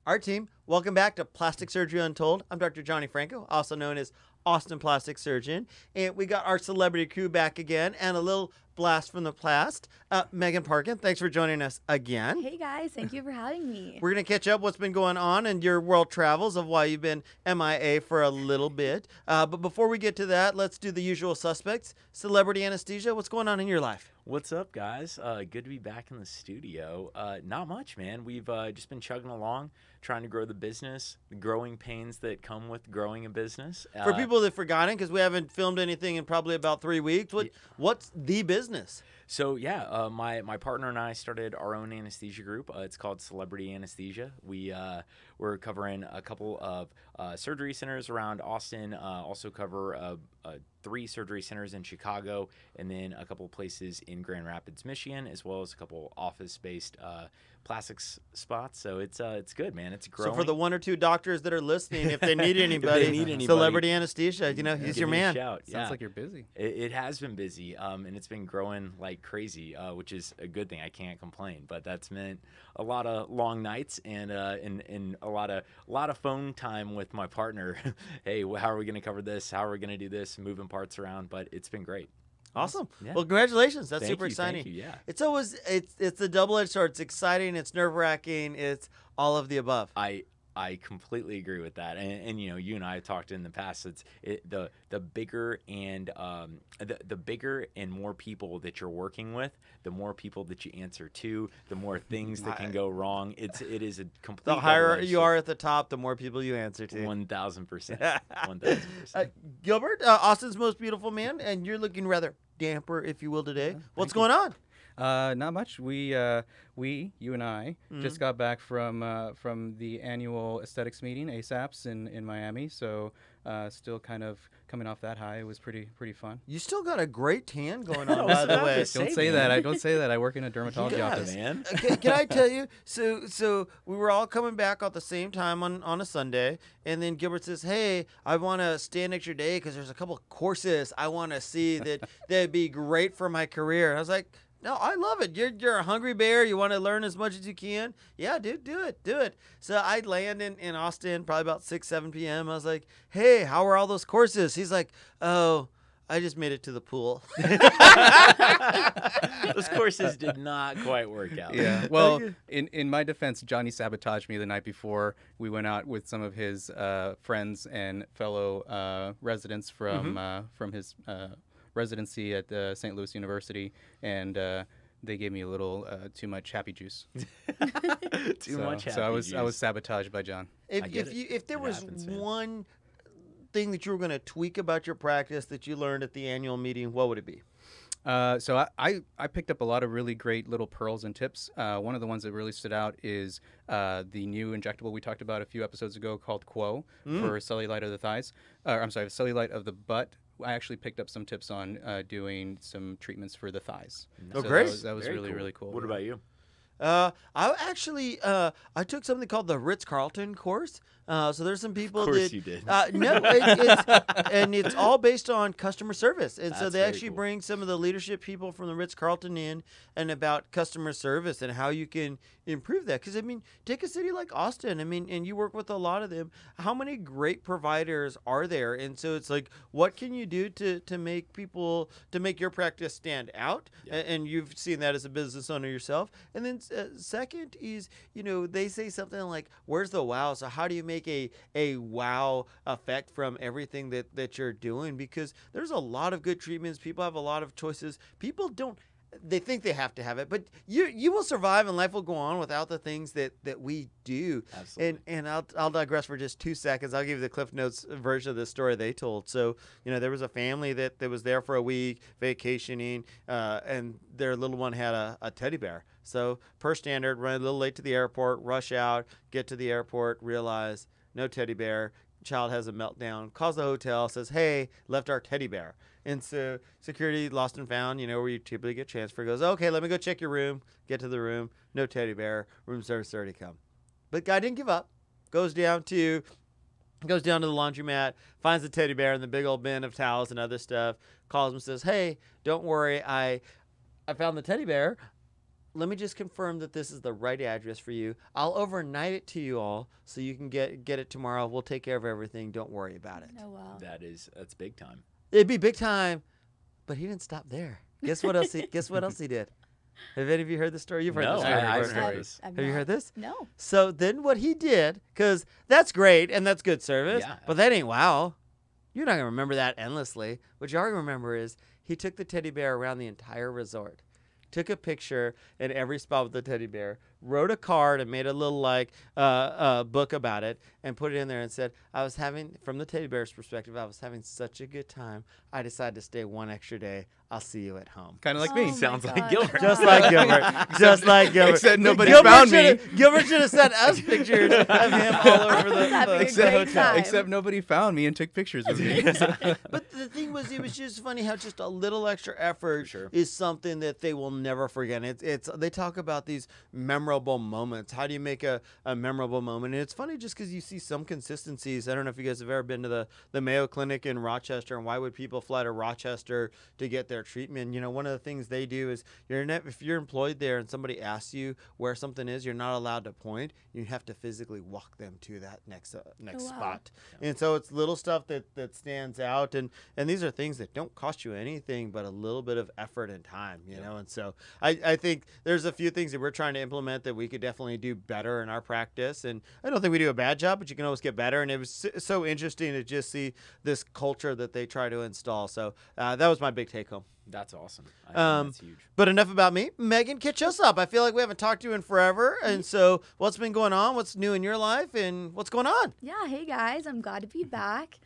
Our team, welcome back to Plastic Surgery Untold. I'm Dr. Johnny Franco, also known as Austin Plastic Surgeon. And we got our celebrity crew back again and a little blast from the past. Megan Parkin, thanks for joining us again. Hey guys, thank you for having me. We're going to catch up what's been going on in your world travels of why you've been MIA for a little bit. But before we get to that, let's do the usual suspects. Celebrity anesthesia, what's going on in your life? What's up, guys? Good to be back in the studio. Not much, man. We've just been chugging along, trying to grow the business, the growing pains that come with growing a business. For people that have forgotten, because we haven't filmed anything in probably about 3 weeks, what's the business? So, yeah, my partner and I started our own anesthesia group. It's called Celebrity Anesthesia. We're covering a couple of surgery centers around Austin, also cover 3 surgery centers in Chicago, and then a couple places in Grand Rapids, Michigan, as well as a couple office-based plastics spots. So it's good, man. It's growing. So for the 1 or 2 doctors that are listening, if they need anybody, Celebrity Anesthesia, he's your man. Shout. Sounds like you're busy. It has been busy, and it's been growing like crazy, which is a good thing. I can't complain, but that's meant a lot of long nights and a lot of phone time with my partner. Hey, how are we going to cover this? How are we going to do this? Moving parts around, but it's been great. Awesome. Yeah. Well, congratulations. That's Thank super you, exciting. Thank you, yeah. It's always it's a double-edged sword. It's exciting. It's nerve-wracking. It's all of the above. I completely agree with that, and you and I have talked in the past. The bigger and the bigger and more people that you're working with, the more people that you answer to, the more things that can go wrong. It is a complete. The higher you are at the top, the more people you answer to. 1,000%. 1,000%. Gilbert, Austin's most beautiful man, and you're looking rather damper, if you will, today. What's going on? Not much. You and I, just got back from the annual aesthetics meeting, ASAPS, in Miami. So still kind of coming off that high. It was pretty fun. You still got a great tan going on, by the way. Don't say that. I don't say that. I work in a dermatology office. Man. Can I tell you? So we were all coming back at the same time on a Sunday, and then Gilbert says, "Hey, I want to stand next your day because there's a couple of courses I want to see that'd be great for my career." And I was like, no, I love it. You're a hungry bear. You want to learn as much as you can. Yeah, dude, do it. So I land in Austin probably about 6, 7 p.m. I was like, hey, how are all those courses? He's like, oh, I just made it to the pool. Those courses did not quite work out. Yeah. Well, in my defense, Johnny sabotaged me the night before. We went out with some of his friends and fellow residents from his residency at St. Louis University, and they gave me a little too much happy juice. Too much happy juice. I was sabotaged by John. If there was one thing that you were going to tweak about your practice that you learned at the annual meeting, what would it be? So I picked up a lot of really great little pearls and tips. One of the ones that really stood out is the new injectable we talked about a few episodes ago called Quo for cellulite of the thighs. Cellulite of the butt. I actually picked up some tips on doing some treatments for the thighs. Oh, great. That was really, cool. really cool. What about you? I actually I took something called the Ritz-Carlton course. So there's some people Of course that you did. No, it's all based on customer service, and so That's they very actually cool. bring some of the leadership people from the Ritz-Carlton in and about customer service and how you can improve that. Because I mean, take a city like Austin. I mean, and you work with a lot of them. How many great providers are there? And so it's like, what can you do to make your practice stand out? Yeah. And you've seen that as a business owner yourself. And then second is, they say something like, where's the wow? So how do you make a wow effect from everything that you're doing? Because there's a lot of good treatments. People have a lot of choices. People don't, they think they have to have it, but you will survive and life will go on without the things that we do. Absolutely. And I'll digress for just 2 seconds. I'll give you the Cliff Notes version of the story they told. So, there was a family that was there for a week vacationing, and their little one had a teddy bear. So per standard, run a little late to the airport, rush out, get to the airport, realize no teddy bear. Child has a meltdown, calls the hotel, says, hey, left our teddy bear. And so security lost and found, where you typically get transfer, goes, okay, let me go check your room. Get to the room, no teddy bear, room service already come. But guy didn't give up, goes down to the laundromat, finds the teddy bear in the big old bin of towels and other stuff, calls him, says, hey, don't worry, I found the teddy bear. let me just confirm that this is the right address for you. I'll overnight it to you all so you can get it tomorrow. We'll take care of everything. Don't worry about it. Oh, wow. That's big time. It'd be big time, but he didn't stop there. Guess what else he did? Have any of you heard the story? You've heard No, the story. I before. haven't heard this. Have you heard this? No. So then what he did, because that's great and that's good service, Yeah. but that ain't wow. You're not going to remember that endlessly. What you are going to remember is he took the teddy bear around the entire resort, took a picture in every spot with the teddy bear, wrote a card and made a little book about it and put it in there and said, from the teddy bear's perspective, I was having such a good time. I decided to stay one extra day. I'll see you at home. Kind of like Oh me. my Sounds like God. Gilbert. Just like Gilbert. Just like Gilbert. Except nobody Gilbert found me. Gilbert should have sent us pictures of him all over the Having a great hotel. time. Except nobody found me and took pictures of me. But the thing was, it was just funny how just a little extra effort Sure. is something that they will never forget. They talk about these memorable moments. How do you make a memorable moment? And it's funny just because you see some consistencies. I don't know if you guys have ever been to the Mayo Clinic in Rochester, and why would people fly to Rochester to get their treatment? You know, one of the things they do is if you're employed there and somebody asks you where something is, you're not allowed to point. You have to physically walk them to that next wow. spot. And so it's little stuff that stands out, and these are things that don't cost you anything but a little bit of effort and time, you know. And so I think there's a few things that we're trying to implement that we could definitely do better in our practice, and I don't think we do a bad job, but you can always get better. And it was so interesting to just see this culture that they try to install. So that was my big take home. That's awesome. I think that's huge. But enough about me. Megan, catch us up. I feel like we haven't talked to you in forever. And so what's been going on? What's new in your life? And what's going on? Yeah, hey guys, I'm glad to be back.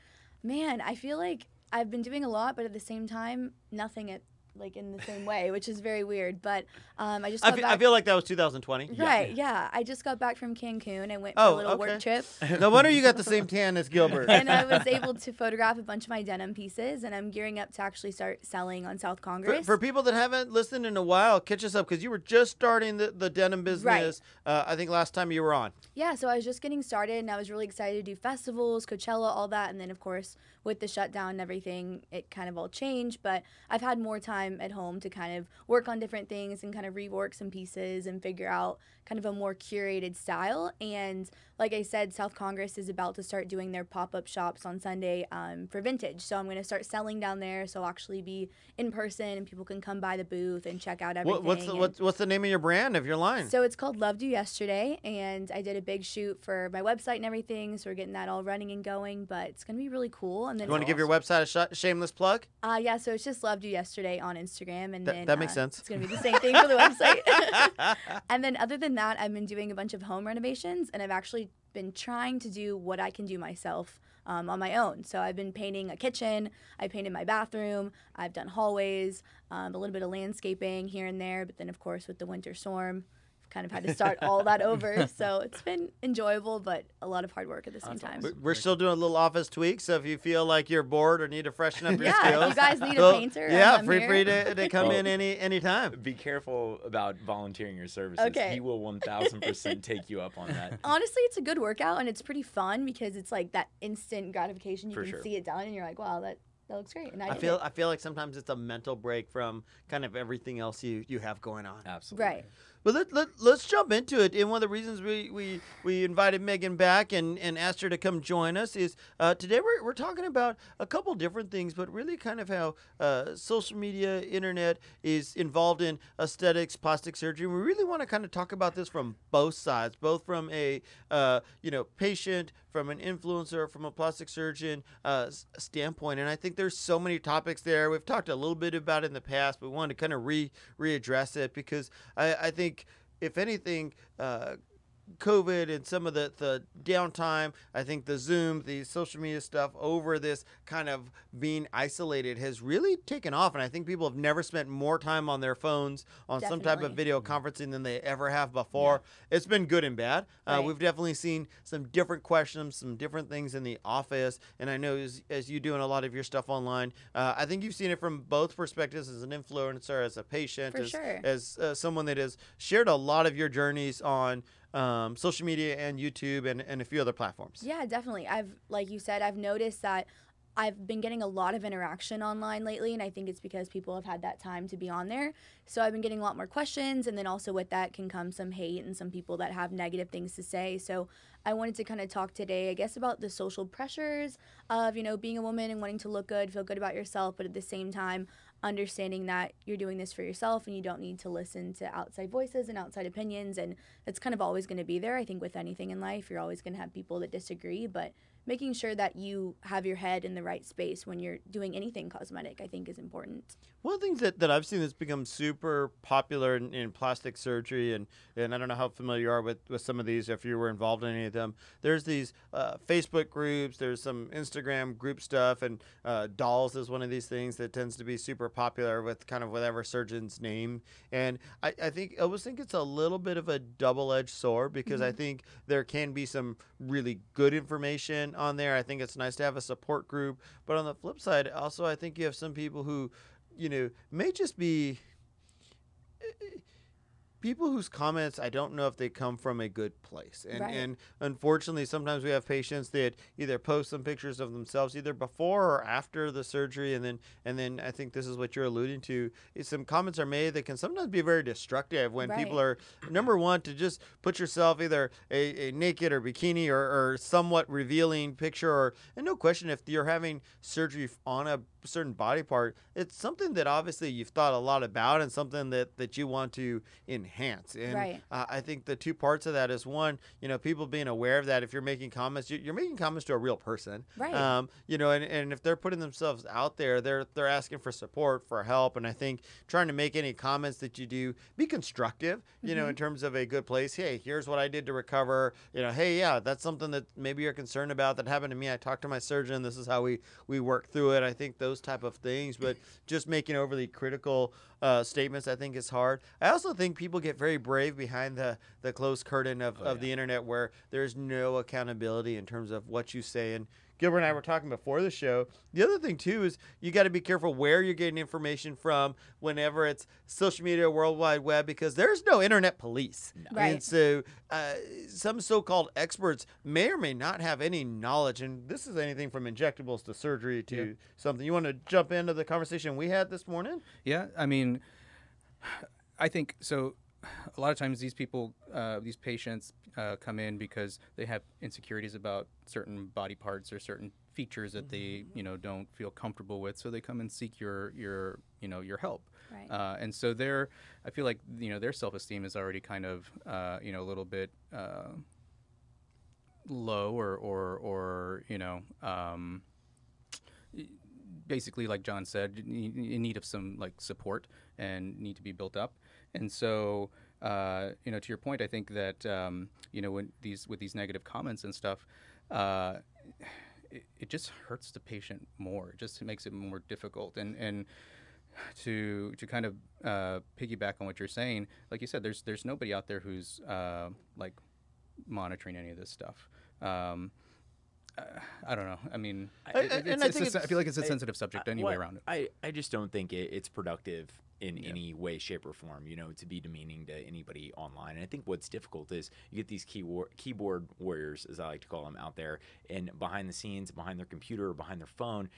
Man, I feel like I've been doing a lot, but at the same time, nothing in the same way, which is very weird. But I just got back. I feel like that was 2020. Right, yeah. I just got back from Cancun. I went for a little work trip. No wonder you got the same tan as Gilbert. And I was able to photograph a bunch of my denim pieces, and I'm gearing up to actually start selling on South Congress. For people that haven't listened in a while, catch us up, because you were just starting the denim business, Right. I think last time you were on. Yeah, so I was just getting started, and I was really excited to do festivals, Coachella, all that. And then, of course, with the shutdown and everything, it kind of all changed. But I've had more time at home to kind of work on different things and kind of rework some pieces and figure out kind of a more curated style. And like I said, South Congress is about to start doing their pop-up shops on Sunday for vintage. So I'm going to start selling down there. So I'll actually be in person, and people can come by the booth and check out everything. What's the name of your brand, of your line? So it's called Loved You Yesterday, and I did a big shoot for my website and everything, so we're getting that all running and going, but it's going to be really cool. And then You want to give your website a shameless plug? Yeah, so it's just Loved You Yesterday on Instagram, and then that makes sense. It's going to be the same thing for the website. And then other than that, I've been doing a bunch of home renovations, and I've actually been trying to do what I can do myself on my own. So I've been painting a kitchen, I painted my bathroom, I've done hallways, a little bit of landscaping here and there, but then of course with the winter storm, kind of had to start all that over. So it's been enjoyable, but a lot of hard work at the same time. We're still doing a little office tweaks, so if you feel like you're bored or need to freshen up your Yeah, skills. if you guys need a painter, I'm feel here. free to come in any time. Be careful about volunteering your services. Okay. He will 1,000% take you up on that. Honestly, it's a good workout, and it's pretty fun because it's like that instant gratification. You For can sure. see it done, and you're like, wow, that looks great. And I feel like sometimes it's a mental break from kind of everything else you have going on. Absolutely. Right. But let's jump into it. And one of the reasons we invited Megan back and asked her to come join us is today we're talking about a couple different things, but really kind of how social media, internet is involved in aesthetics, plastic surgery. We really want to kind of talk about this from both sides, both from a patient, from an influencer, from a plastic surgeon standpoint. And I think there's so many topics there. We've talked a little bit about it in the past, but we wanted to kind of readdress it because I think, if anything, COVID and some of the downtime, I think the Zoom, the social media stuff over this kind of being isolated has really taken off. And I think people have never spent more time on their phones on some type of video conferencing than they ever have before. Yeah. It's been good and bad. Right. We've definitely seen some different questions, some different things in the office. And I know as you doing a lot of your stuff online, I think you've seen it from both perspectives, as an influencer, as a patient, as someone that has shared a lot of your journeys on social media and YouTube and a few other platforms. Yeah, definitely. Like you said, I've noticed that I've been getting a lot of interaction online lately, and I think it's because people have had that time to be on there. So I've been getting a lot more questions, and then also with that can come some hate and some people that have negative things to say. So I wanted to kind of talk today, I guess, about the social pressures of, being a woman and wanting to look good, feel good about yourself, but at the same time, understanding that you're doing this for yourself and you don't need to listen to outside voices and outside opinions. And that's kind of always going to be there. I think with anything in life, you're always going to have people that disagree, but making sure that you have your head in the right space when you're doing anything cosmetic, I think, is important. One of the things that I've seen that's become super popular in plastic surgery, and I don't know how familiar you are with some of these, if you were involved in any of them, there's these Facebook groups, there's some Instagram group stuff, and dolls is one of these things that tends to be super popular with kind of whatever surgeon's name. And I always think it's a little bit of a double-edged sword, because I think there can be some really good information on there. I think it's nice to have a support group. But on the flip side, also, I think you have some people who, may just be people whose comments, I don't know if they come from a good place. And unfortunately, sometimes we have patients that either post some pictures of themselves either before or after the surgery, and then I think this is what you're alluding to, is some comments are made that can sometimes be very destructive when people are, number one, to just put yourself either a naked or bikini or somewhat revealing picture, and no question, if you're having surgery on a certain body part, it's something that obviously you've thought a lot about and something that you want to enhance. And I think the two parts of that is, one, people being aware of that. If you're making comments, you're making comments to a real person, and if they're putting themselves out there, they're asking for support, for help. And I think trying to make any comments that you do be constructive, in terms of a good place. Hey, here's what I did to recover. Hey, yeah, that's something that maybe you're concerned about that happened to me. I talked to my surgeon. This is how we work through it. I think those type of things, but just making overly critical statements, I think, is hard. I also think people get very brave behind the closed curtain of the internet, where there's no accountability in terms of what you say. And Gilbert and I were talking before the show. The other thing, too, is you got to be careful where you're getting information from whenever it's social media, World Wide Web, because there's no internet police. No. And so some so-called experts may or may not have any knowledge. And this is anything from injectables to surgery to something. You want to jump into the conversation we had this morning? Yeah, I mean, I think so. A lot of times these people, these patients come in because they have insecurities about certain body parts or certain features that they, don't feel comfortable with. So they come and seek your help. Right. And so I feel like, their self-esteem is already kind of, a little bit low or basically, like John said, in need of some support and need to be built up. And so, to your point, I think that, when with these negative comments and stuff, it just hurts the patient more. It just makes it more difficult. And to kind of piggyback on what you're saying, like you said, there's nobody out there who's monitoring any of this stuff. I don't know. I mean, I feel like it's a sensitive subject anyway around it. I just don't think it's productive in any way, shape, or form, to be demeaning to anybody online. And I think what's difficult is you get these keyboard warriors, as I like to call them, out there, and behind the scenes, behind their computer or behind their phone,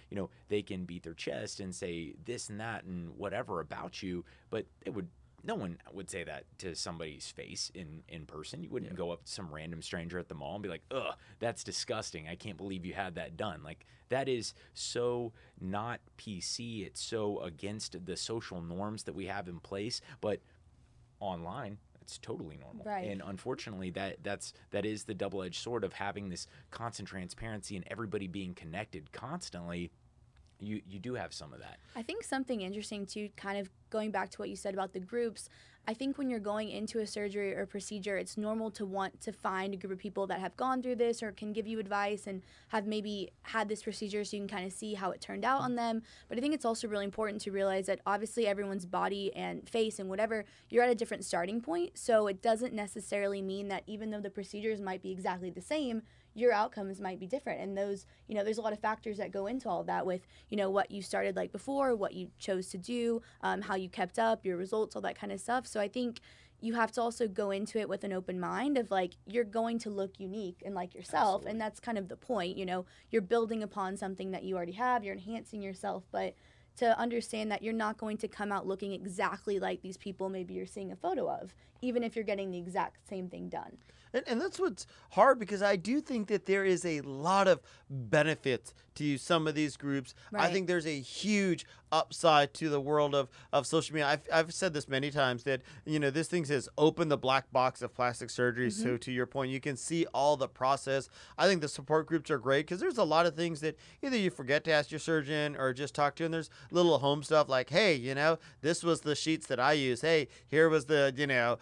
they can beat their chest and say this and that and whatever about you, but no one would say that to somebody's face in person. You wouldn't go up to some random stranger at the mall and be like, ugh, that's disgusting. I can't believe you had that done. That is so not PC. It's so against the social norms that we have in place. But online, it's totally normal. Right. And unfortunately, that is the double-edged sword of having this constant transparency and everybody being connected constantly. You do have some of that. I think something interesting too, kind of going back to what you said about the groups, I think when you're going into a surgery or procedure, it's normal to want to find a group of people that have gone through this or can give you advice and have maybe had this procedure so you can kind of see how it turned out on them. But I think it's also really important to realize that obviously everyone's body and face and whatever, you're at a different starting point. So it doesn't necessarily mean that even though the procedures might be exactly the same, your outcomes might be different. And those, there's a lot of factors that go into all of that with, what you started like before, what you chose to do, how you kept up, your results, all that kind of stuff. So I think, you have to also go into it with an open mind of like, you're going to look unique and like yourself. Absolutely. And that's kind of the point, you know, you're building upon something that you already have, you're enhancing yourself, but to understand that you're not going to come out looking exactly like these people maybe you're seeing a photo of, even if you're getting the exact same thing done. And that's what's hard, because I do think that there is a lot of benefits to some of these groups. I Right. think there's a huge upside to the world of social media. I've said this many times that, you know, this thing says open the black box of plastic surgery. Mm-hmm. So to your point, you can see all the process. I think the support groups are great because there's a lot of things that either you forget to ask your surgeon or just talk to. And there's little home stuff like, hey, you know, this was the sheets that I use. Hey, here was the, you know,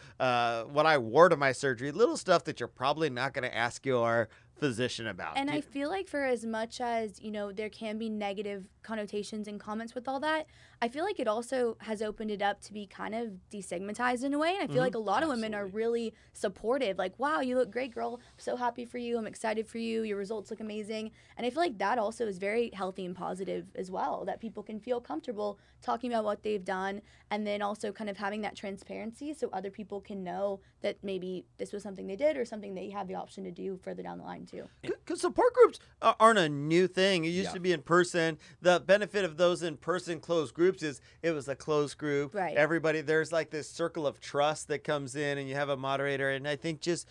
what I wore to my surgery. Little stuff that you're probably not going to ask your physician about. And I feel like for as much as, you know, there can be negative connotations and comments with all that, I feel like it also has opened it up to be kind of destigmatized in a way. And I feel like a lot of women are really supportive. Like, wow, you look great, girl. I'm so happy for you. I'm excited for you. Your results look amazing. And I feel like that also is very healthy and positive as well, that people can feel comfortable talking about what they've done, and then also kind of having that transparency so other people can know that maybe this was something they did or something they have the option to do further down the line too. Because support groups aren't a new thing. It used Yeah. to be in person. The benefit of those in-person closed groups is it was a closed group. Right. Everybody, there's like this circle of trust that comes in, and you have a moderator. And I think just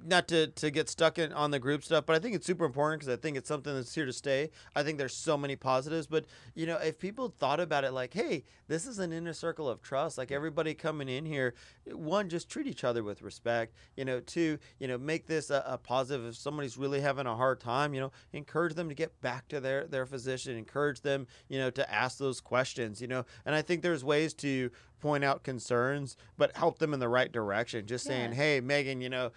not to get stuck on the group stuff, but I think it's super important because I think it's something that's here to stay. I think there's so many positives, but you know, if people thought about it like, hey, this is an inner circle of trust, like everybody coming in here, one, just treat each other with respect, you know, two, you know, make this a positive. If somebody's really having a hard time, you know, encourage them to get back to their physician, encourage them, you know, to ask those questions, you know, and I think there's ways to point out concerns, but help them in the right direction. Just saying, hey, Megan, you know,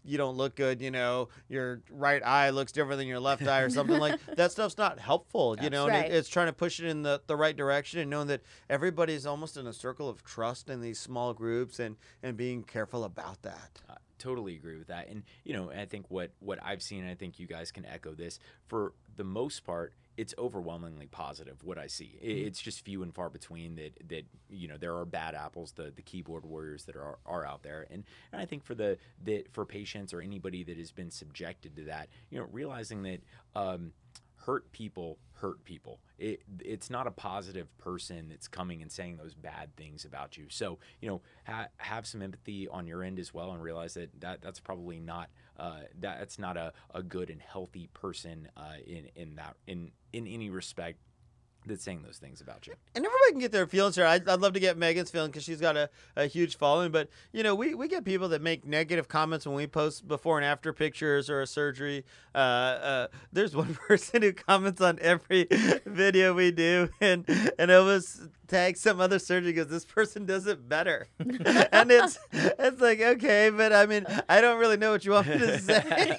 you don't look good, you know, your right eye looks different than your left eye or something like that. Stuff's not helpful, you know, Right. and it's trying to push it in the right direction, and knowing that everybody's almost in a circle of trust in these small groups, and being careful about that. Totally agree with that. And, you know, I think what I've seen, and I think you guys can echo this, for the most part, it's overwhelmingly positive what I see. It's just few and far between that you know, there are bad apples, the keyboard warriors that are out there. And I think for patients or anybody that has been subjected to that, you know, realizing that hurt people. It's not a positive person that's coming and saying those bad things about you. So, you know, have some empathy on your end as well, and realize that's probably not that's not a good and healthy person in any respect that's saying those things about you. And everybody can get their feelings here. I'd love to get Megan's feeling because she's got a huge following. But, you know, we get people that make negative comments when we post before and after pictures or a surgery. There's one person who comments on every video we do and it was tag some other surgery because this person does it better. And it's like, okay, but I mean, I don't really know what you want me to say.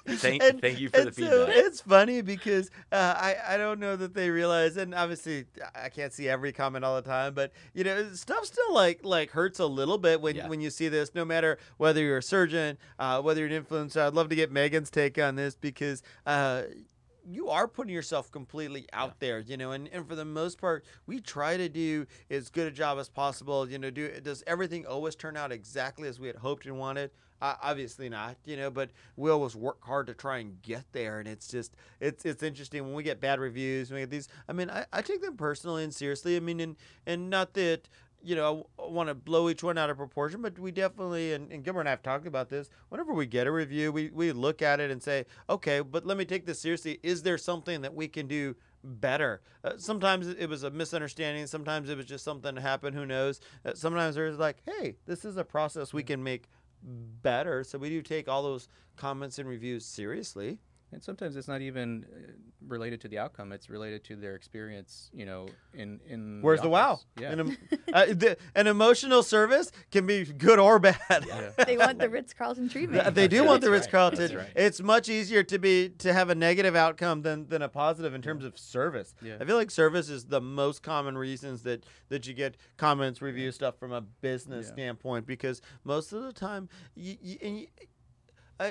Thank you for the feedback. So it's funny because I don't know that they realize, and obviously I can't see every comment all the time, but you know, stuff still like hurts a little bit when you see this, no matter whether you're a surgeon, whether you're an influencer. I'd love to get Megan's take on this because you are putting yourself completely out there, you know, and for the most part, we try to do as good a job as possible. You know, does everything always turn out exactly as we had hoped and wanted? Obviously not, you know, but we always work hard to try and get there. And it's just, it's interesting when we get bad reviews, when we get these, I mean, I take them personally and seriously. I mean, and not that, you know, I want to blow each one out of proportion, but we definitely, and Gilbert and I have talked about this, whenever we get a review, we look at it and say, okay, but let me take this seriously. Is there something that we can do better? Sometimes it was a misunderstanding. Sometimes it was just something that happened. Who knows? Sometimes there's like, hey, this is a process we can make better. So we do take all those comments and reviews seriously. And sometimes it's not even related to the outcome. It's related to their experience, you know, in Where's the wow? office. Yeah. An emotional service can be good or bad. Yeah. They want the Ritz-Carlton treatment. They do want the That's right. Ritz-Carlton. That's right. It's much easier to have a negative outcome than a positive in terms of service. Yeah. I feel like service is the most common reasons that you get comments, review stuff from a business standpoint, because most of the time,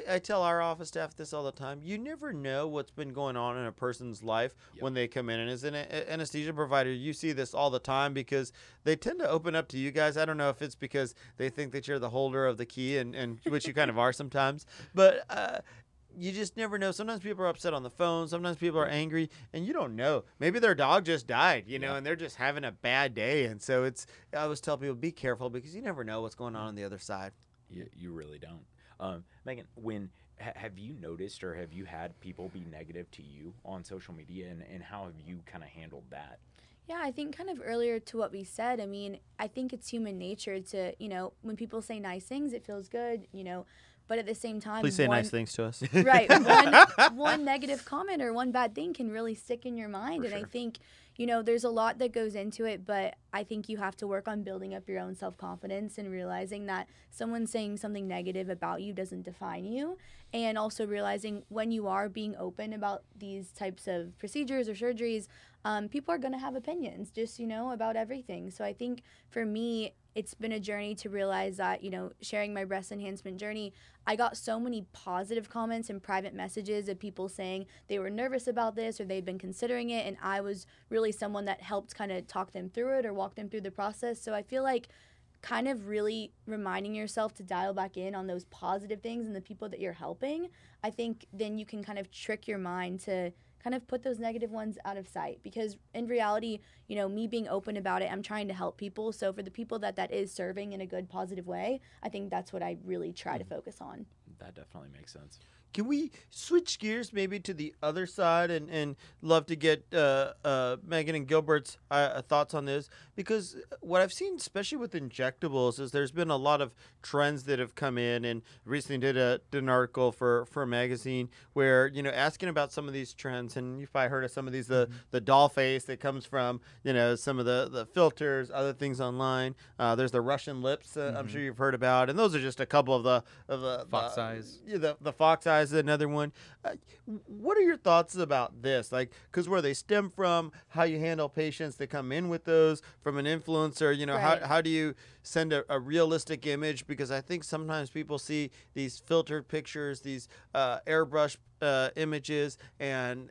I tell our office staff this all the time. You never know what's been going on in a person's life when they come in. And as an anesthesia provider, you see this all the time because they tend to open up to you guys. I don't know if it's because they think that you're the holder of the key, and which you kind of are sometimes. But you just never know. Sometimes people are upset on the phone. Sometimes people are angry, and you don't know. Maybe their dog just died, and they're just having a bad day. And so I always tell people, be careful because you never know what's going on the other side. You really don't. Megan, have you noticed or have you had people be negative to you on social media, and how have you kind of handled that? Yeah, I think kind of earlier to what we said, I mean, I think it's human nature to, when people say nice things, it feels good, but at the same time, Please say nice things to us. Right. One negative comment or one bad thing can really stick in your mind. And I think, there's a lot that goes into it, but I think you have to work on building up your own self-confidence and realizing that someone saying something negative about you doesn't define you. And also realizing when you are being open about these types of procedures or surgeries, people are going to have opinions just, about everything. So I think for me, it's been a journey to realize that, sharing my breast enhancement journey, I got so many positive comments and private messages of people saying they were nervous about this or they'd been considering it. And I was really someone that helped kind of talk them through it or walk them through the process. So I feel like kind of really reminding yourself to dial back in on those positive things and the people that you're helping, I think then you can kind of trick your mind to kind of put those negative ones out of sight, because in reality, me being open about it, I'm trying to help people. So for the people that is serving in a good, positive way, I think that's what I really try to focus on. That definitely makes sense. Can we switch gears maybe to the other side and love to get Megan and Gilbert's thoughts on this? Because what I've seen, especially with injectables, is there's been a lot of trends that have come in, and recently did an article for a magazine where, asking about some of these trends, and you've probably heard of some of these, the doll face that comes from, some of the filters, other things online. There's the Russian lips, I'm sure you've heard about, and those are just a couple of the Fox eyes. The fox eyes is another one. What are your thoughts about this? Like, because where they stem from, how you handle patients that come in with those from an influencer, Right. how do you send a realistic image? Because I think sometimes people see these filtered pictures, these airbrush images, and,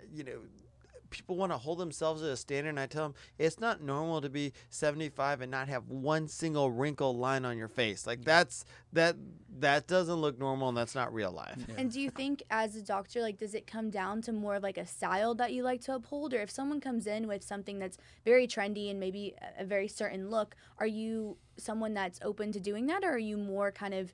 people want to hold themselves at a standard, and I tell them it's not normal to be 75 and not have one single wrinkle line on your face. Like that doesn't look normal, and that's not real life. Yeah. And do you think as a doctor, does it come down to more of a style that you like to uphold? Or if someone comes in with something that's very trendy and maybe a very certain look, are you someone that's open to doing that? Or are you more kind of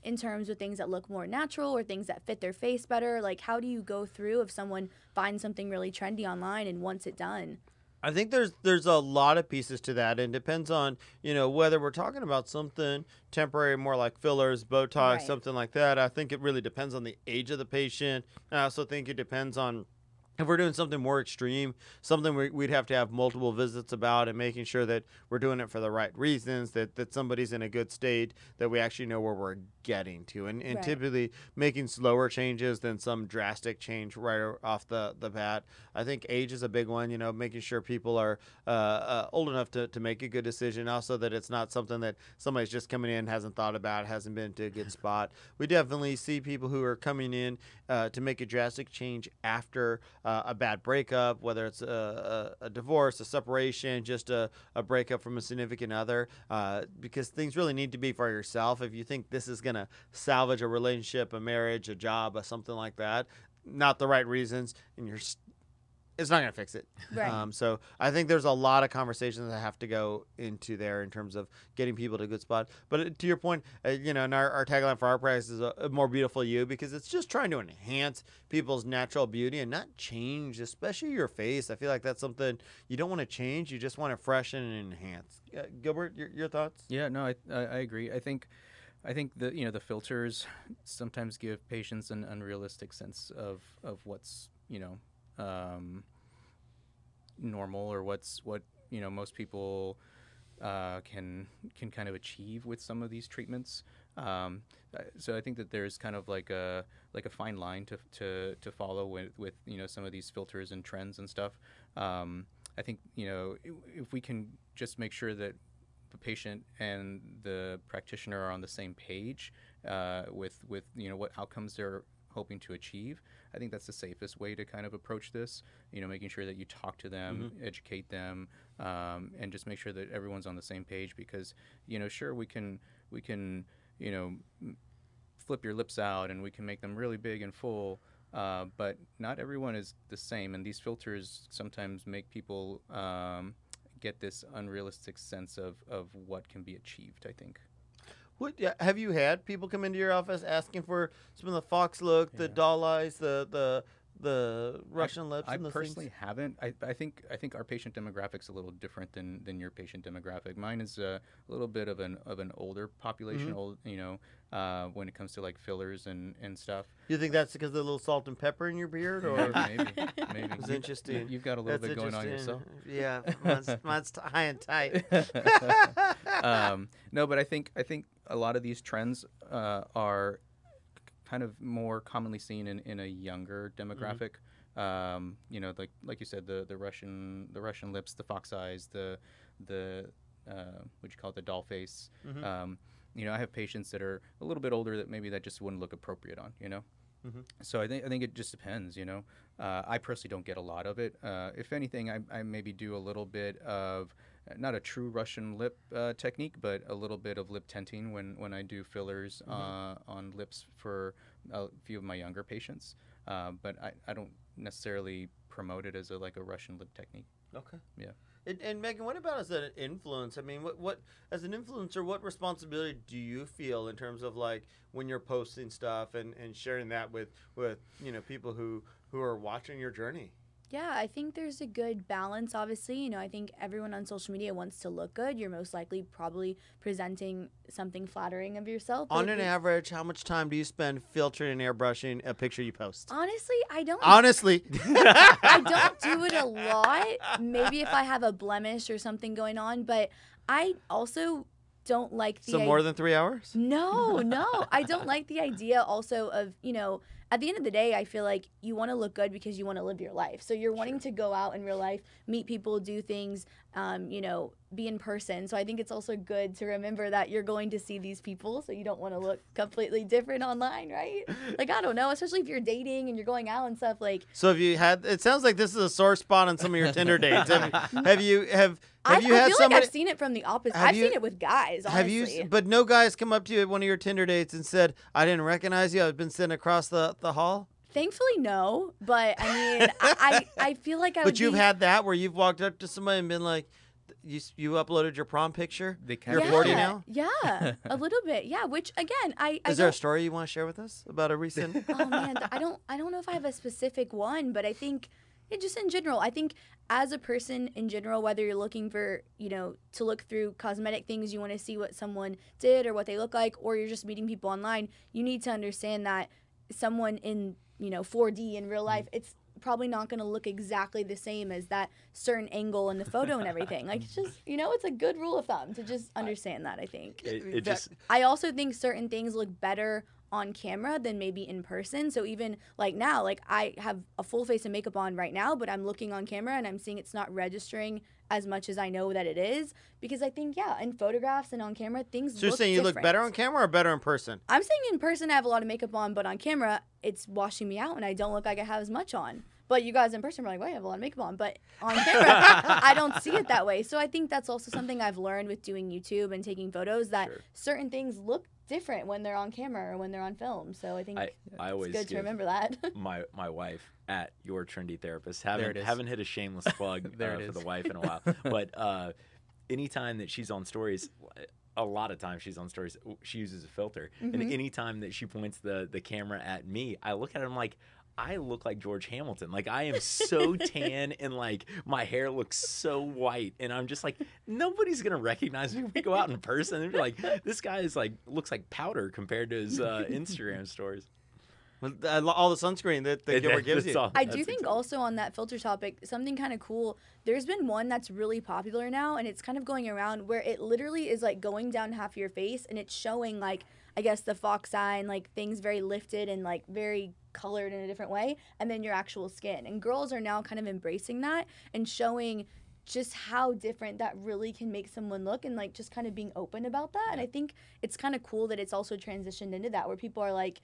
in terms of things that look more natural or things that fit their face better? How do you go through if someone finds something really trendy online and wants it done? I think there's a lot of pieces to that, and depends on, whether we're talking about something temporary, more like fillers, Botox, Right. something like that. I think it really depends on the age of the patient. I also think it depends on, if we're doing something more extreme, something we'd have to have multiple visits about, and making sure that we're doing it for the right reasons, that somebody's in a good state, that we actually know where we're getting to. And Right. typically making slower changes than some drastic change right off the bat. I think age is a big one, making sure people are old enough to make a good decision. Also that it's not something that somebody's just coming in, hasn't thought about, hasn't been to a good spot. We definitely see people who are coming in to make a drastic change after a bad breakup, whether it's a divorce, a separation, just a breakup from a significant other, because things really need to be for yourself. If you think this is going to salvage a relationship, a marriage, a job, or something like that, not the right reasons, and it's not going to fix it. Right. So I think there's a lot of conversations that have to go into there in terms of getting people to a good spot. But to your point, and our tagline for our practice is a more beautiful you, because it's just trying to enhance people's natural beauty and not change, especially your face. I feel like that's something you don't want to change. You just want to freshen and enhance. Gilbert, your thoughts? Yeah, no, I agree. I think the filters sometimes give patients an unrealistic sense of what's normal, or what most people can kind of achieve with some of these treatments. So I think that there's kind of like a fine line to follow with some of these filters and trends and stuff. I think if we can just make sure that the patient and the practitioner are on the same page with what outcomes they're hoping to achieve, I think that's the safest way to kind of approach this. Making sure that you talk to them, educate them, and just make sure that everyone's on the same page. Because sure, we can flip your lips out and we can make them really big and full, but not everyone is the same, and these filters sometimes make people get this unrealistic sense of what can be achieved, I think. Have you had people come into your office asking for some of the fox look, the doll eyes, the Russian lips? I and those personally things? haven't. I think our patient demographic's a little different than your patient demographic. Mine is a little bit of an older population, when it comes to like fillers and stuff. You think that's because of the little salt and pepper in your beard, or maybe. It's interesting. You've got a little bit going on yourself. Yeah, mine's high and tight. No, but I think a lot of these trends are kind of more commonly seen in a younger demographic. Like you said, the Russian lips, the fox eyes, the what you call it, the doll face. I have patients that are a little bit older that just wouldn't look appropriate on. So I think it just depends. I personally don't get a lot of it. If anything, I maybe do a little bit of not a true Russian lip technique, but a little bit of lip tinting when I do fillers on lips for a few of my younger patients. But I don't necessarily promote it as a Russian lip technique. Okay. Yeah. And Megan, what about as an influence? I mean, what as an influencer, what responsibility do you feel in terms of like when you're posting stuff and sharing that with people who are watching your journey? Yeah, I think there's a good balance, obviously. I think everyone on social media wants to look good. You're most likely probably presenting something flattering of yourself. On an average, how much time do you spend filtering and airbrushing a picture you post? Honestly, I don't. Honestly. I don't do it a lot. Maybe if I have a blemish or something going on, but I also don't like the more than 3 hours? No. I don't like the idea also of, at the end of the day, I feel like you want to look good because you want to live your life. So you're wanting to go out in real life, meet people, do things, be in person. So I think it's also good to remember that you're going to see these people, so you don't want to look completely different online, right? Like, I don't know, especially if you're dating and you're going out and stuff. Like, so it sounds like this is a sore spot on some of your Tinder dates. Have you I had feel somebody? like I've seen it from the opposite. I've seen it with guys, honestly. But no guys come up to you at one of your Tinder dates and said, "I didn't recognize you. I've been sitting across the hall." Thankfully, no. But I mean, I feel like I would. But you've had that where you've walked up to somebody and been like, "You uploaded your prom picture. You're 40 now." Yeah, a little bit. Yeah, which again, Is there a story you want to share with us about a recent? Oh man, I don't know if I have a specific one, but I think. Just in general, I think as a person in general, whether you're looking for, to look through cosmetic things, you want to see what someone did or what they look like, or you're just meeting people online, you need to understand that someone in, 4D in real life, it's probably not going to look exactly the same as that certain angle in the photo and everything. Like, it's just, it's a good rule of thumb to just understand that, I think. I also think certain things look better on camera than maybe in person. So even like now, like I have a full face of makeup on right now, but I'm looking on camera and I'm seeing it's not registering as much as I know that it is, because I think, in photographs and on camera, things So you're saying you look better on camera or better in person? I'm saying in person I have a lot of makeup on, but on camera it's washing me out and I don't look like I have as much on. But you guys in person are like, well, you have a lot of makeup on. But on camera, I don't see it that way. So I think that's also something I've learned with doing YouTube and taking photos, that certain things look different when they're on camera or when they're on film. So I think I always it's good to remember that. my wife at Your Trendy Therapist. Haven't hit a shameless plug for the wife in a while. But anytime that she's on stories, a lot of times she's on stories, she uses a filter. And anytime that she points the camera at me, I look at her and I'm like, I look like George Hamilton. Like, I am so tan and like my hair looks so white, and I'm just like, nobody's gonna recognize me when we go out in person. They'd be like, this guy is like looks like powder compared to his Instagram stories. All the sunscreen that the camera gives you. I do think also on that filter topic, something kind of cool. There's been one that's really popular now, and it's kind of going around where it literally is like going down half your face, and it's showing like, I guess, the fox eye and like things very lifted and like very colored in a different way, and then your actual skin. And girls are now kind of embracing that and showing just how different that really can make someone look, and like just kind of being open about that. And I think it's kind of cool that it's also transitioned into that, where people are like,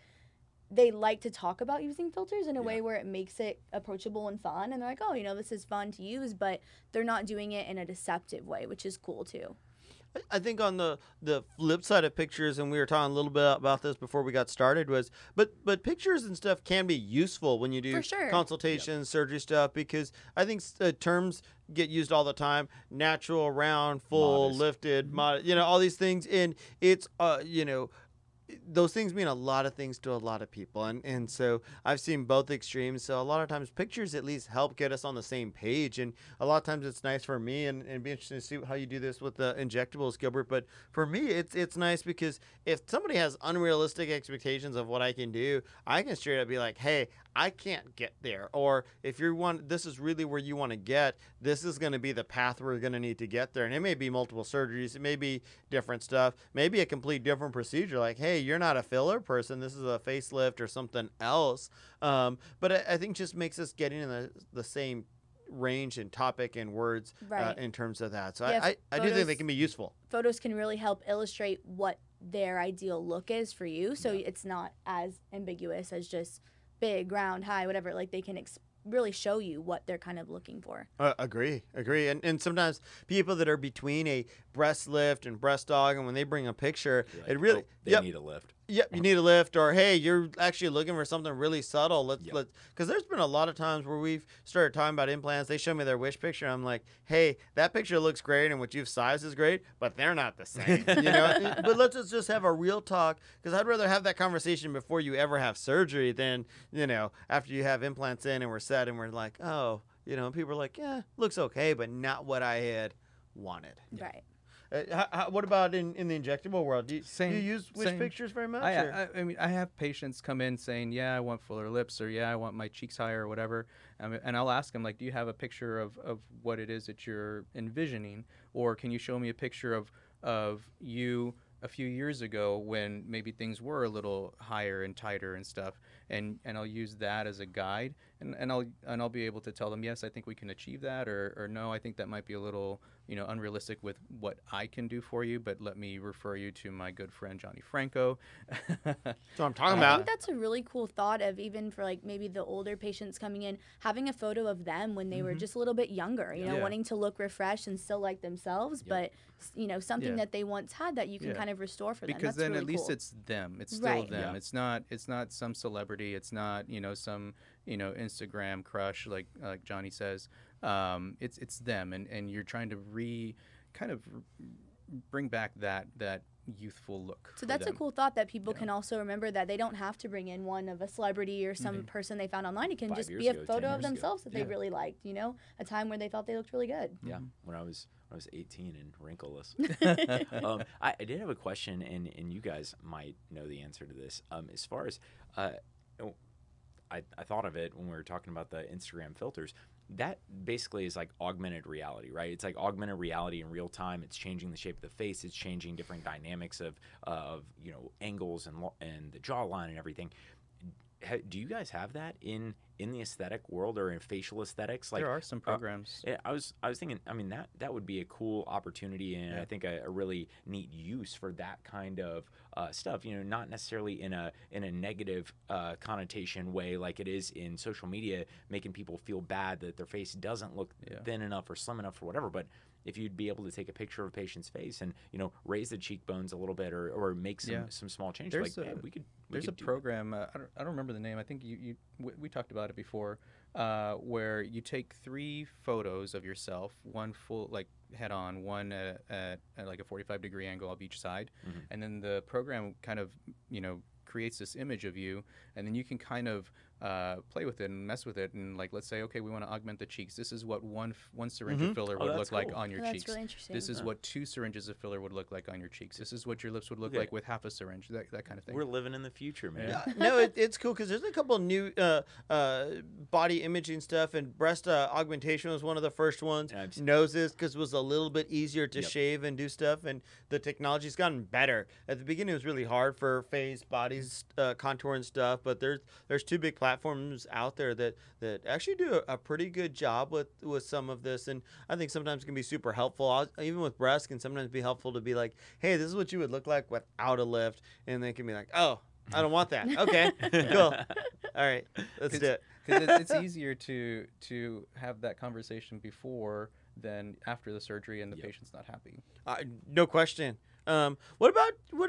they like to talk about using filters in a way where it makes it approachable and fun, and they're like, oh, you know, this is fun to use, but they're not doing it in a deceptive way, which is cool too. I think on the flip side of pictures, and we were talking a little bit about this before we got started, was but pictures and stuff can be useful when you do For sure. consultations, surgery stuff, because I think terms get used all the time: natural, round, full, Modest. lifted, you know, all these things, and it's you know, those things mean a lot of things to a lot of people, and so I've seen both extremes. So a lot of times pictures at least help get us on the same page, and a lot of times it's nice for me, and it'd be interesting to see how you do this with the injectables, Gilbert. But for me, it's nice because if somebody has unrealistic expectations of what I can do, I can straight up be like, hey, I can't get there. Or if you want, this is really where you want to get, this is going to be the path we're going to need to get there. And it may be multiple surgeries. It may be different stuff, maybe a complete different procedure. Like, hey, you're not a filler person. This is a facelift or something else. But I think just makes us getting in the same range and topic and words in terms of that. So Yeah, I do think they can be useful. Photos can really help illustrate what their ideal look is for you. So it's not as ambiguous as just big, round, high, whatever. Like they can really show you what they're kind of looking for. Agree. And sometimes people that are between a breast lift and breast dog, and when they bring a picture, Like, it really they need a lift. Yep, you need a lift, or hey, you're actually looking for something really subtle. Let's because there's been a lot of times where we've started talking about implants. They show me their wish picture. I'm like, hey, that picture looks great, and what you've sized is great, but they're not the same. You know. But let's just have a real talk, because I'd rather have that conversation before you ever have surgery than after you have implants in and we're set and we're like, oh, people are like, yeah, looks okay, but not what I had wanted. Right. What about in the injectable world? Do you use wish same. pictures very much? I mean, I have patients come in saying, yeah, I want fuller lips, or yeah, I want my cheeks higher, or whatever. And I'll ask them, like, do you have a picture of what it is that you're envisioning? Or can you show me a picture of you a few years ago when maybe things were a little higher and tighter and stuff? And I'll use that as a guide, and I'll be able to tell them, yes, I think we can achieve that, or no, I think that might be a little unrealistic with what I can do for you, but let me refer you to my good friend Johnny Franco. So I'm talking I about. think that's a really cool thought of, even for like maybe the older patients coming in, having a photo of them when they were just a little bit younger, wanting to look refreshed and still like themselves, but something that they once had that you can kind of restore for them. Because That's then really at least cool. it's them. It's still Right. them. Yeah. It's not some celebrity. It's not some Instagram crush like Johnny says. It's them, and you're trying to bring back that youthful look. So that's a cool thought, that people can also remember that they don't have to bring in one of a celebrity or some person they found online. It can 5 just years be a ago, 10 photo of years ago. themselves that they really liked, a time where they thought they looked really good. Yeah, when I was 18 and wrinkleless. I did have a question, and you guys might know the answer to this. As far as I thought of it when we were talking about the Instagram filters. That basically is like augmented reality, right? It's like augmented reality in real time. It's changing the shape of the face. It's changing different dynamics of angles and the jawline and everything. Do you guys have that in the aesthetic world or in facial aesthetics? Like, there are some programs. I was thinking, I mean, that would be a cool opportunity, and I think a really neat use for that kind of stuff. Not necessarily in a negative connotation way like it is in social media, making people feel bad that their face doesn't look thin enough or slim enough or whatever. But if you'd be able to take a picture of a patient's face and raise the cheekbones a little bit or make some small changes, There's a program. I don't remember the name. I think we talked about it before, where you take 3 photos of yourself, one full like head on, one at like a 45-degree angle of each side, and then the program kind of creates this image of you, and then you can kind of play with it and mess with it, and like, let's say, okay, we want to augment the cheeks. This is what one syringe of filler would look like on your cheeks. That's really interesting. This is what 2 syringes of filler would look like on your cheeks. This is what your lips would look like with half a syringe. That kind of thing. We're living in the future, man. Yeah. No, it's cool because there's a couple of new body imaging stuff, and breast augmentation was one of the first ones. Noses, because it was a little bit easier to shave and do stuff, and the technology's gotten better. At the beginning, it was really hard for face, bodies, contour and stuff, but there's 2 big platforms platforms out there that actually do a pretty good job with some of this, and I think sometimes it can be super helpful. Even with breast, can sometimes be helpful to be like, hey, this is what you would look like without a lift, and they can be like, oh, I don't want that. Okay, cool. All right, let's do it. Because it's easier to have that conversation before than after the surgery, and the patient's not happy. No question. What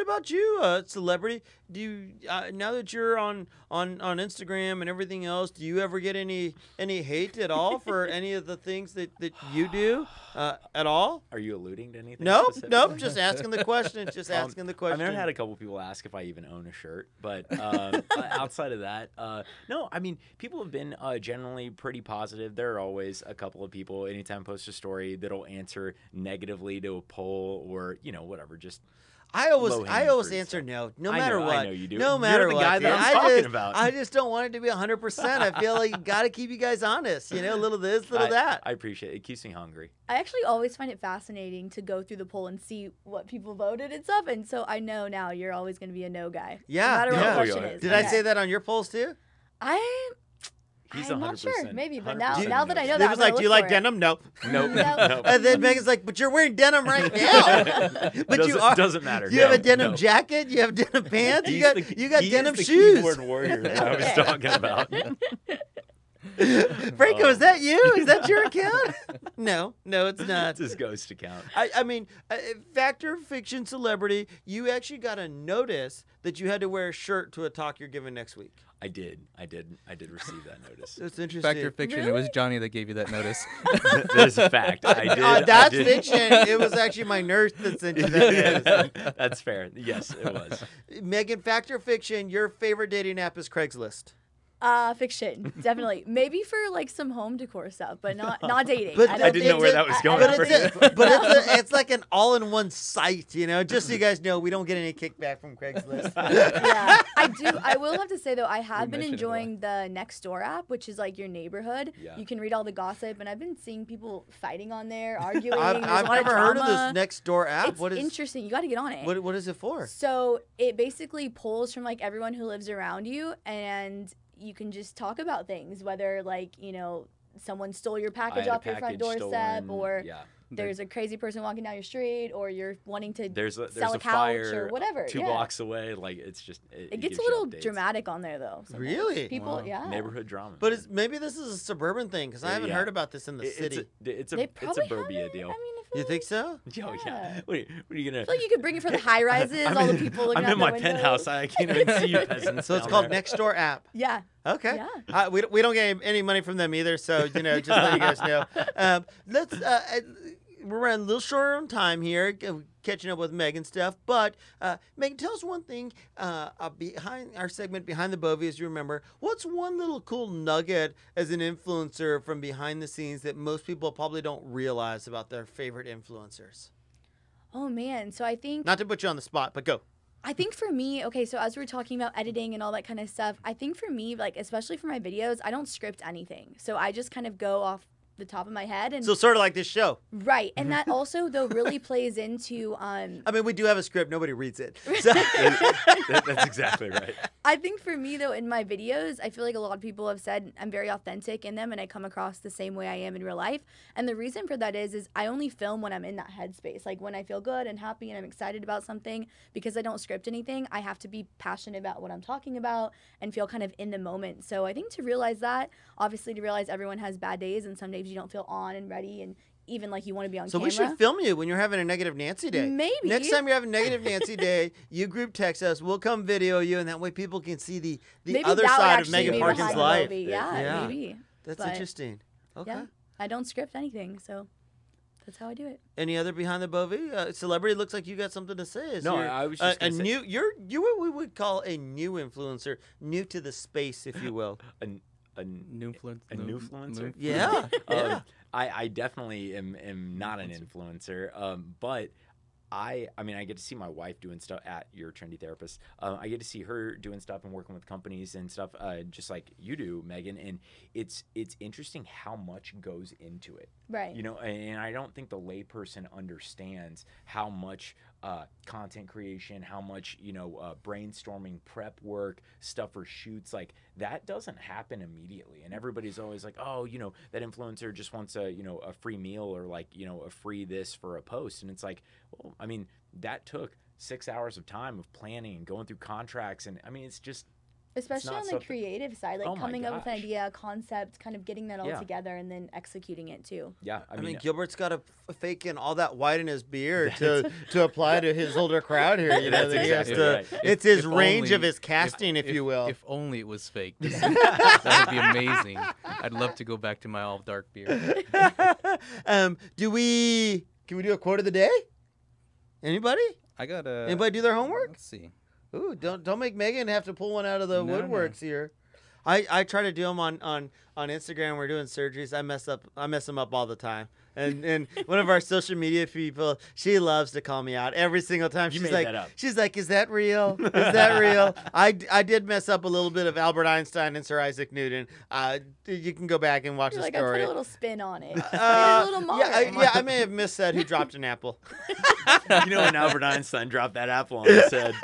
about you, celebrity? Do you now that you're on Instagram and everything else, do you ever get any hate at all for any of the things that you do at all? Are you alluding to anything? Nope. specific? Just asking the question. Just asking the question. I've never had a couple people ask if I even own a shirt, but outside of that, no. I mean, people have been generally pretty positive. There are always a couple of people, anytime I post a story, that'll answer negatively to a poll or whatever. Just I always fruit answer stuff. no matter what. I know you do. No You're matter the what. guy that dude. I'm talking about. I just don't want it to be 100%. I feel like you got to keep you guys honest. A little this, little that. I appreciate it. It keeps me hungry. I actually always find it fascinating to go through the poll and see what people voted and stuff. And so I know now you're always going to be a no guy. Yeah. No matter what the yeah. question is. Did I say that on your polls too? He's I'm not 100%. sure, maybe, but 100% now that I know It that, was I'm like, gonna do you look like for it. denim? No. Nope. Nope. And then Megan's like, but you're wearing denim right now. But Doesn't matter. You have a No, denim no. jacket. You have denim pants. You got He denim is the shoes. keyboard warrior that I was Okay. talking about. Franco, is that you? Is that your account? No, it's not. It's his ghost account. I mean, Factor Fiction Celebrity, you actually got a notice that you had to wear a shirt to a talk you're giving next week. I did receive that notice. That's interesting. Factor Fiction. It was Johnny that gave you that notice. That is a fact. I did. That's I did. fiction. It was actually my nurse that sent you that notice. That's fair. Yes, it was. Megan, Factor Fiction, your favorite dating app is Craigslist. Fiction, definitely. Maybe for like some home decor stuff, but not dating. But don't I didn't know think- where that was going. It's like an all-in-one site, just so you guys know, we don't get any kickback from Craigslist. Yeah, I do. I will have to say though, I have been mentioned it a lot. enjoying the Nextdoor app, which is like your neighborhood. Yeah. You can read all the gossip, and I've been seeing people fighting on there, arguing. I've There's a lot never of heard of drama. this Nextdoor app. It's What is interesting. You got to get on it. what is it for? So it basically pulls from like everyone who lives around you, and you can just talk about things, whether like someone stole your I package had a off your front package doorstep, stolen. or Yeah. there's a crazy person walking down your street, or you're wanting to There's a sell a couch fire or whatever. two yeah. blocks away. Like it's just It gets gives a you little updates. dramatic on there though. sometimes. Really? People, Wow. yeah. Neighborhood drama. But maybe this is a suburban thing because I haven't Yeah. heard about this in the It's city. It's a They it's probably a burbia have it. deal. I mean, I feel You think so? Oh, yeah. Yeah. What are you gonna? I feel like you could bring it for the high rises, all the people looking I'm out in the my windows. penthouse. I can't even see you peasants. So it's down called there. Nextdoor app. Yeah. Okay. Yeah. We don't get any money from them either, so just let you guys know. We're running a little short on time here, catching up with Megan stuff. But Megan, tell us one thing behind our segment, Behind the Bovie, as you remember. What's one little cool nugget as an influencer from behind the scenes that most people probably don't realize about their favorite influencers? Oh man. So I think Not to put you on the spot, but go. I think for me, okay, so as we were talking about editing and all that kind of stuff, I think for me, like especially for my videos, I don't script anything. So I just kind of go off the top of my head and So sort of like this show. right. And that also though really plays into I mean, we do have a script. Nobody reads it. So That's exactly right. I think for me though in my videos, I feel like a lot of people have said I'm very authentic in them and I come across the same way I am in real life. And the reason for that is I only film when I'm in that headspace. Like when I feel good and happy and I'm excited about something, because I don't script anything, I have to be passionate about what I'm talking about and feel kind of in the moment. So I think to realize that, obviously to realize everyone has bad days and some days you don't feel on and ready and even like you want to be on So camera. we should film you when you're having a negative Nancy day. Maybe. Next time you're having a negative Nancy day, you group text us. We'll come video you, and that way people can see the Maybe other that would side of actually Megan be Parkin's behind the life. movie. Yeah, Yeah. maybe. That's But, interesting. Okay. Yeah, I don't script anything, so that's how I do it. Any other behind the bovie? Celebrity, looks like you got something to say. Is No, you're I was just a gonna say- new. You're what we would call a new influencer, new to the space, if you will. A newfluencer? Yeah. Yeah. I definitely am not an influencer, but I mean, I get to see my wife doing stuff at Your Trendy Therapist. I get to see her doing stuff and working with companies and stuff, just like you do, Megan. And it's interesting how much goes into it. Right. And I don't think the layperson understands how much content creation, how much, brainstorming, prep work, stuff for shoots, like that doesn't happen immediately. And everybody's always like, oh, that influencer just wants a free meal or like, a free this for a post. And it's like, well, I mean, that took 6 hours of time of planning and going through contracts. And I mean, it's just, especially on the creative side, like coming up with an idea, a concept, kind of getting that all together and then executing it too. Yeah, I mean Gilbert's got to fake in all that white in his beard to apply to his older crowd here. That's exactly right. It's his range of his casting, if you will. If only it was fake. That would be amazing. I'd love to go back to my all dark beard. Can we do a quote of the day? Anybody? Anybody do their homework? Let's see. Ooh, don't make Megan have to pull one out of the woodworks here. I try to do them on Instagram. We're doing surgeries. I mess them up all the time. And one of our social media people, she loves to call me out every single time. She's like, is that real? Is that real? I did mess up a little bit of Albert Einstein and Sir Isaac Newton. You can go back and watch the story. I put a little spin on it. A little more. Yeah, I may have missaid who dropped an apple. When Albert Einstein dropped that apple on his head,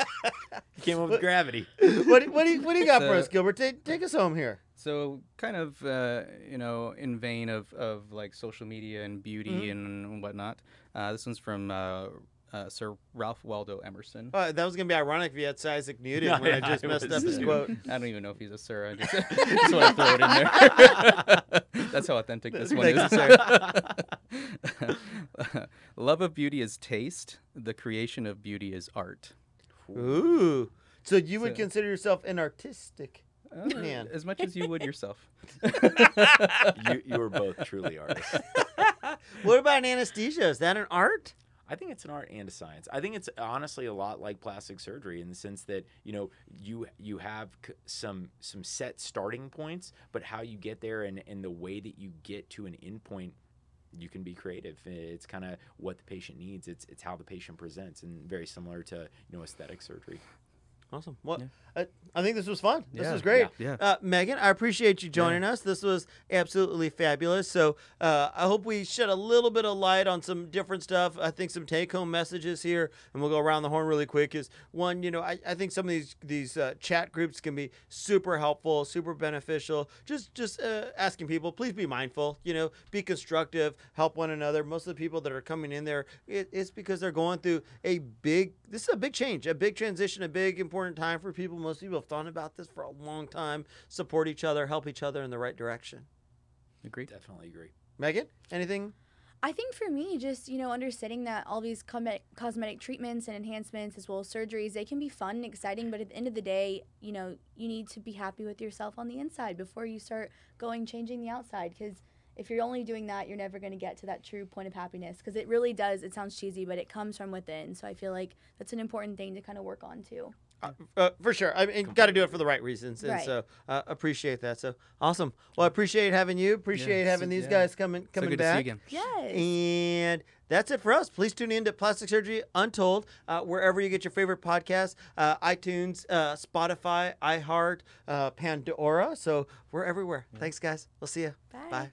he came up with gravity. What do you got for us, Gilbert? Take us home here. So kind of, in vein of like social media and beauty and whatnot. This one's from Sir Ralph Waldo Emerson. That was going to be ironic if you had Sir Isaac Newton when I just messed up his quote. I don't even know if he's a sir. I just want to throw it in there. That's how authentic this one is. Love of beauty is taste. The creation of beauty is art. Ooh. So you would consider yourself an artistic man. As much as you would yourself. You are both truly artists. What about an anesthesia? Is that an art? I think it's an art and a science. I think it's honestly a lot like plastic surgery in the sense that you have some set starting points, but how you get there and the way that you get to an end point, you can be creative. It's kind of what the patient needs. It's how the patient presents, and very similar to aesthetic surgery. Awesome. Well, I think this was fun. This was great. Yeah. Megan, I appreciate you joining us. This was absolutely fabulous. So I hope we shed a little bit of light on some different stuff. I think some take-home messages here, and we'll go around the horn really quick, is one, I think some of these chat groups can be super helpful, super beneficial. Just asking people, please be mindful, be constructive, help one another. Most of the people that are coming in there, it's because they're going through this is a big change, a big transition, a big important time for people. Most people have thought about this for a long time. Support each other, help each other in the right direction. Agree. Definitely agree. Megan, anything? I think for me, just, understanding that all these cosmetic treatments and enhancements as well as surgeries, they can be fun and exciting, but at the end of the day, you need to be happy with yourself on the inside before you start changing the outside, because if you're only doing that, you're never going to get to that true point of happiness, because it really does. It sounds cheesy, but it comes from within. So I feel like that's an important thing to kind of work on too. For sure. I mean, got to do it for the right reasons. And right. So appreciate that. So awesome. Well, I appreciate having you. Appreciate having these guys coming so good back. To see you again. Yes. And that's it for us. Please tune in to Plastic Surgery Untold, wherever you get your favorite podcasts, iTunes, Spotify, iHeart, Pandora. So we're everywhere. Thanks, guys. We'll see you. Bye. Bye.